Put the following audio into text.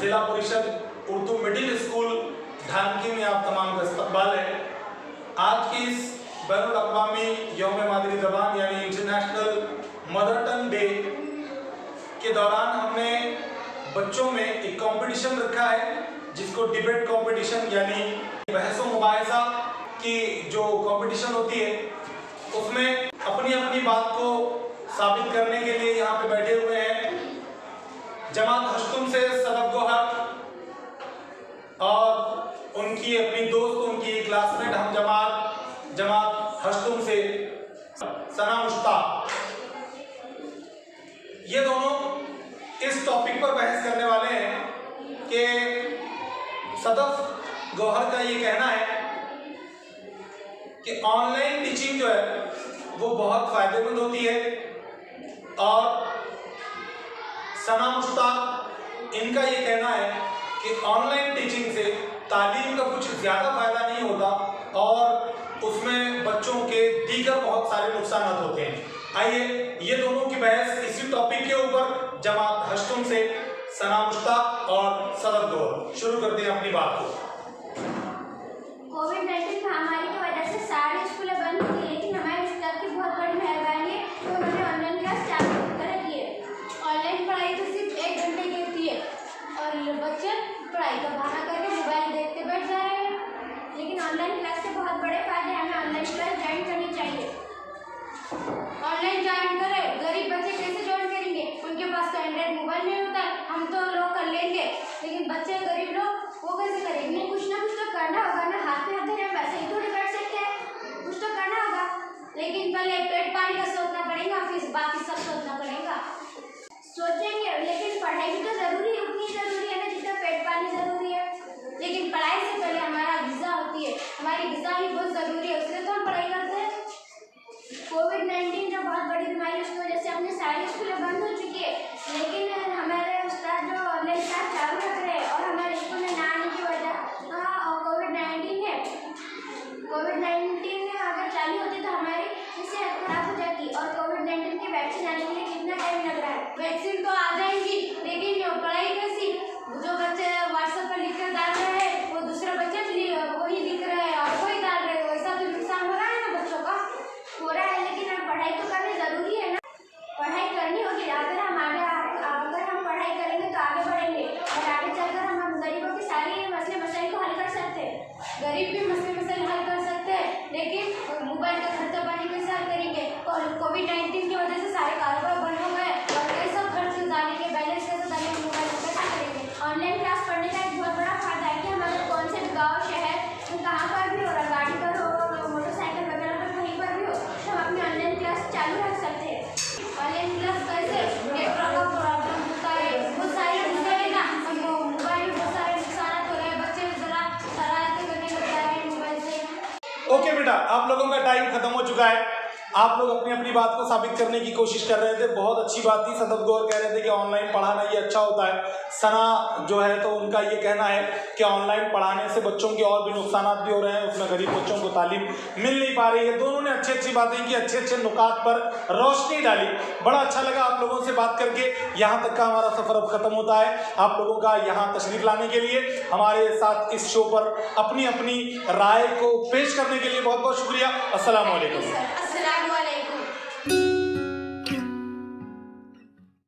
जिला परिषद Urdu middle school ढानकी में आप तमाम का इस्तकबाल है। आज की इस बैनुल अक़वामी यौम मादरी ज़बान यानी इंटरनेशनल मदर टंग डे के दौरान हमने बच्चों में एक कंपटीशन रखा है, जिसको डिबेट कंपटीशन यानी बहस व मुबाहिसा की जो कंपटीशन होती है, उसमें अपनी अपनी बात को साबित करने के लिए यहाँ पे बैठे हुए हैं जमात हश्तुम से सदफ गोहर और उनकी अपनी दोस्त, उनकी क्लासमेट हम जमात हश्तुम से सना मुश्ताक। ये दोनों इस टॉपिक पर बहस करने वाले हैं कि सदफ गौहर का ये कहना है कि ऑनलाइन टीचिंग जो है वो बहुत फायदेमंद होती है, और सना मुश्ताक इनका ये कहना है कि ऑनलाइन टीचिंग से तालीम का कुछ ज़्यादा फायदा नहीं होता और उसमें बच्चों के दीगर बहुत सारे नुकसान होते हैं। आइए ये दोनों की बहस इसी टॉपिक के ऊपर जमात हश्तुम से सना मुश्ताक और सदफ गौहर शुरू करते हैं अपनी बात को। कोविड-19 महामारी की वजह से सारी स्कूलें बंद थी, लेकिन हमारे उस्ताद की बहुत बड़ी मेहरबानी है कि उन्होंने ऑनलाइन क्लास चालू कर दी है। ऑनलाइन पढ़ाई तो सिर्फ 1 घंटे की होती है और बच्चे पढ़ाई का बहाना करके मोबाइल देखते बैठ जा रहे हैं, लेकिन ऑनलाइन क्लास के बहुत बड़े फायदे हैं। हमें ऑनलाइन क्लास ज्वाइन करनी चाहिए। ऑनलाइन ज्वाइन करें, गरीब बच्चे कैसे ज्वाइन करेंगे? उनके पास तो एंड्रॉइड मोबाइल नहीं होता है, हम तो लोग कर लेंगे, लेकिन बच्चे गरीब लोग वो कैसे करेंगे? कुछ ना कुछ तो करना होगा ना, हाथ में हाथ धरे वैसे ही थोड़ी कर सकते हैं, कुछ तो करना होगा। लेकिन पहले पेट पानी का सोचना पड़ेगा, फिर बाकी सब सोचना पड़ेगा। सोचेंगे, लेकिन पढ़ाई भी तो जरूरी, उतनी जरूरी है ना जितना पेट पानी जरूरी है। लेकिन पढ़ाई से पहले हमारा ग़िज़ा होती है, हमारी ग़िज़ा ही बहुत ज़रूरी है, उससे तो हम पढ़ाई करते हैं। कोविड-19 जो बहुत बड़ी बीमारी, उसकी वजह से अपनी सारी स्कूलें बंद हो चुकी है, लेकिन हमारे उस्ताद जो ऑनलाइन क्लास चालू रख रहे हैं और हमारे स्कूल में ना आने की वजह कोविड-19 है। कोविड-19 अगर चालू होती तो हमारी सेहत खराब हो जाती, और कोविड-19 की वैक्सीन आने के लिए कितना टाइम लग रहा है? वैक्सीन तो आ जाएगी, लेकिन पढ़ाई कैसी? जो बच्चे व्हाट्सएप पर लिख कर डाल रहे हैं वो दूसरे बच्चे वही लिख रहे हैं और वही डाल रहे हैं, वैसा तो नुकसान हो रहा है ना बच्चों का, हो रहा है। लेकिन हम पढ़ाई तो करनी ज़रूरी है ना, पढ़ाई करनी होगी। अगर हम पढ़ाई करेंगे तो आगे बढ़ेंगे, और आगे चलकर हम गरीबों की सारी मसले मसाइल को हल कर सकते हैं। गरीब भी मसले मसाइल हल कर सकते हैं, लेकिन मोबाइल का खर्चा पानी कैसे हल करेंगे? कोविड-19 की वजह से सारे कारोबार बंद हो गए, और कैसा खर्च डालेंगे, बैलेंस कैसे डालेंगे, मोबाइल को कैसे करेंगे? ऑनलाइन क्लास पढ़ने का एक बहुत बड़ा फायदा है कि हम अगर कौन से गाँव शहर कहाँ पर भी हो, गाड़ी पर हो, मोटरसाइकिल वगैरह पर कहीं पर भी हो, तो हम अपनी ऑनलाइन क्लास चालू रख सकते हैं। ऑनलाइन क्लास कैसे? नेटवर्क का प्रॉब्लम होता है, बहुत सारी चीज़ें है ना, मोबाइल में बहुत सारे नुकसान हो रहे हैं, बच्चे ज़रा शरारतें करने लग जा रहे हैं मोबाइल से। ओके बेटा, आप लोगों का टाइम खत्म हो चुका है। आप लोग अपनी अपनी बात को साबित करने की कोशिश कर रहे थे, बहुत अच्छी बात थी। सदफ गौहर कह रहे थे कि ऑनलाइन पढ़ाना ये अच्छा होता है। सना जो है तो उनका ये कहना है कि ऑनलाइन पढ़ाने से बच्चों के और भी नुकसान भी हो रहे हैं, उसमें गरीब बच्चों को तालीम मिल नहीं पा रही है। दोनों ने अच्छी अच्छी बातें की, अच्छे अच्छे नुकात पर रोशनी डाली। बड़ा अच्छा लगा आप लोगों से बात करके। यहाँ तक का हमारा सफ़र अब खत्म होता है। आप लोगों का यहाँ तशरीफ लाने के लिए, हमारे साथ इस शो पर अपनी अपनी राय को पेश करने के लिए बहुत बहुत शुक्रिया। अस्सलाम वालेकुम।